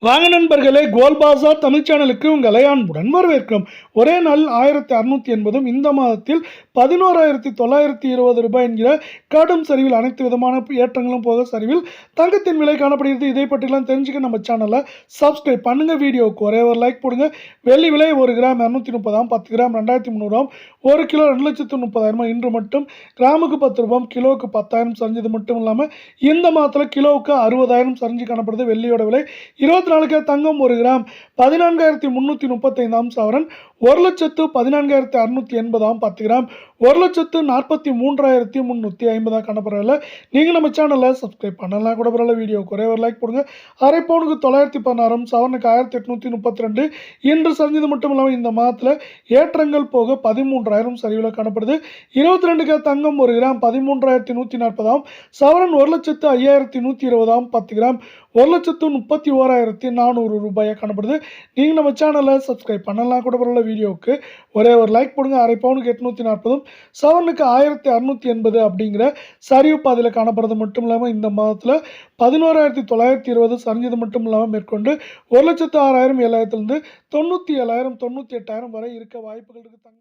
வாங்க நண்பர்களே, கோல் பாசார் தமிழ் சேனலுக்கு உங்களை அன்புடன் வரவேற்கிறோம். ஒரே நாள் 1680 இந்த மாதத்தில் 11,920 ரூபாய் என்கிற கடும் சரிவில் அனைத்து விதமான ஏற்றங்களும் போக சரிவில் தங்கத்தின் விலை காணப்படுகிறது. இதை பற்றிலாம் தெரிஞ்சுக்க நம்ம சேனலை சப்ஸ்கிரைப் பண்ணுங்க. வீடியோவுக்கு ஒரே ஒரு லைக் போடுங்க. வெள்ளி விலை 1 கிராம் 230, 10 கிராம் 2300, 1 கிலோ 2,30,000. இன்று மட்டும் கிராமுக்கு 10 ரூபாய், கிலோவுக்கு 10,000 சரிஞ்சது மட்டும் இல்லாமல் இந்த மாதத்தில் கிலோவுக்கு 60,000 சரிஞ்சு காணப்படுது. வெள்ளியோட விலை 24 தங்கம் 1 கிராம் 14,335 சவரன் 1,14,680 10 கிராம் 1,43,350 காணப்படுறதில்ல. நீங்கள் நம்ம சேனலை சப்ஸ்கிரைப் பண்ணலாம் கூட பரவாயில்ல. வீடியோக்கு ஒரே ஒரு லைக் போடுங்க. அரை பவுனுக்கு 916, சவரனுக்கு 1,832 இன்று சரிஞ்சது மட்டும் இல்லாமல் இந்த மாதத்தில் ஏற்றங்கள் போக 13,000 சரிவில் காணப்படுது. 22 தங்கம் 1 கிராம் 13,140, சவரன் 1,05,120 10 கிராம் 1,31,400 ரூபாயாக காணப்படுது. நீங்கள் நம்ம சேனலை சப்ஸ்கிரைப் பண்ணலாம் கூட பரவாயில்ல. வீடியோவுக்கு ஒரே ஒரு லைக் போடுங்க. அரை பவுனுக்கு 840, சவரனுக்கு 1,680 அப்படிங்கிற சரிவு பாதையில் காணப்படுறது மட்டும் இல்லாமல் இந்த மாதத்தில் 11,920 சரிஞ்சது மட்டும் இல்லாமல் மேற்கொண்டு 1,06,000 7,000 97,000 98,000 வரை இருக்க வாய்ப்புகள் இருக்குது.